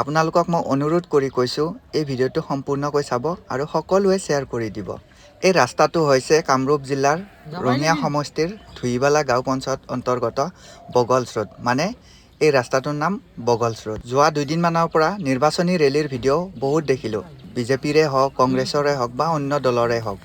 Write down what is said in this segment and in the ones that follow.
আপোনালোকক মই অনুৰোধ কৰি কৈছোঁ এই ভিডিঅ'টো সম্পূৰ্ণকৈ চাব আৰু সকলোৱে শ্বেয়াৰ কৰি দিব। এই ৰাস্তাটো হৈছে কামৰূপ জিলাৰ ৰঙিয়া সমষ্টিৰ ধুইবালা গাঁও পঞ্চায়ত অন্তৰ্গত বগলছ ৰোড, মানে এই ৰাস্তাটোৰ নাম বগলছ ৰোড। যোৱা 2 দিনমানৰ পৰা নিৰ্বাচনী ৰেলীৰ ভিডিঅ' বহুত দেখিলোঁ, বিজেপিৰে হওক, কংগ্ৰেছৰে হওক বা অন্য দলৰে হওক।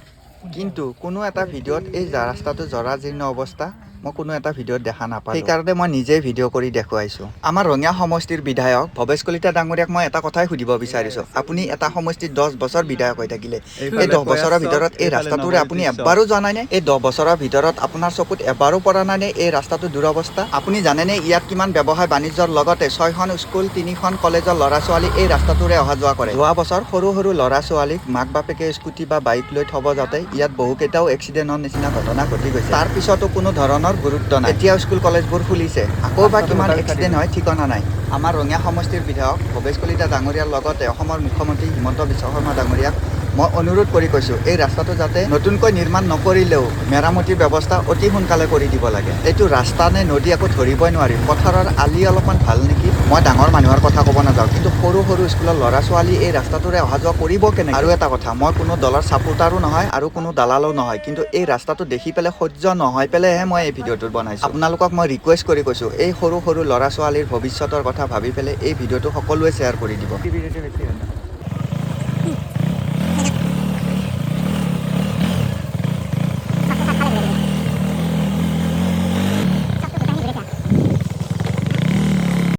কিন্তু কোনো এটা ভিডিঅ'ত এই ৰাস্তাটো জৰাজীৰ্ণ অৱস্থা মই কোনো এটা ভিডিঅ'ত দেখা নাপালোঁ। সেইকাৰণে মই নিজেই ভিডিঅ' কৰি দেখুৱাইছোঁ। আমাৰ ৰঙিয়া সমষ্টিৰ বিধায়ক ভৱেশ কলিতা ডাঙৰীয়াক মই এটা কথাই সুধিব বিচাৰিছোঁ। আপুনি এটা সমষ্টিত 10 বছৰ বিধায়ক হৈ থাকিলে, এই 10 বছৰৰ ভিতৰত এই ৰাস্তাটোৰে আপুনি এবাৰো যোৱা নাইনে? এই 10 বছৰৰ ভিতৰত আপোনাৰ চকুত এবাৰো পৰা নাইনে এই ৰাস্তাটো দুৰৱস্থা? আপুনি জানেনে ইয়াত কিমান ব্যৱসায় বাণিজ্যৰ লগতে 6খন স্কুল, 3খন কলেজৰ ল'ৰা ছোৱালী এই ৰাস্তাটোৰে অহা যোৱা কৰে। যোৱা বছৰ সৰু সৰু ল'ৰা ছোৱালীক মাক বাপেকে স্কুটি বা বাইক লৈ থব যাওঁতে ইয়াত বহুকেইটাও এক্সিডেণ্টৰ নিচিনা ঘটনা ঘটি গৈছে। তাৰ পিছতো কোনো ধৰণৰ গুৰুত্ব নাই। এতিয়াও স্কুল কলেজবোৰ খুলিছে, আকৌ বা কিমান এক্সিডেণ্ট হয় ঠিকনা নাই। আমাৰ ৰঙিয়া সমষ্টিৰ বিধায়ক ভৱেশ কলিতা ডাঙৰীয়াৰ লগতে অসমৰ মুখ্যমন্ত্ৰী হিমন্ত বিশ্ব শৰ্মা ডাঙৰীয়াক মই অনুৰোধ কৰি কৈছোঁ, এই ৰাস্তাটো যাতে নতুনকৈ নিৰ্মাণ নকৰিলেও মেৰামতিৰ ব্যৱস্থা অতি সোনকালে কৰি দিব লাগে। এইটো ৰাস্তা নে নদী একো ধৰিবই নোৱাৰি। পথাৰৰ আলি অলপমান ভাল নেকি? মই ডাঙৰ মানুহৰ কথা ক'ব নাযাওঁ, কিন্তু সৰু সৰু স্কুলৰ ল'ৰা ছোৱালী এই ৰাস্তাটোৰে অহা যোৱা কৰিব কেনেকৈ? আৰু এটা কথা, মই কোনো দলৰ ছাপোৰ্টাৰো নহয় আৰু কোনো দালালো নহয়, কিন্তু এই ৰাস্তাটো দেখি পেলাই সহ্য নহয় পেলাইহে মই এই ভিডিঅ'টো বনাইছোঁ। আপোনালোকক মই ৰিকুৱেষ্ট কৰি কৈছোঁ, এই সৰু সৰু ল'ৰা ছোৱালীৰ ভৱিষ্যতৰ কথা ভাবি পেলাই এই ভিডিঅ'টো সকলোৱে শ্বেয়াৰ কৰি দিব।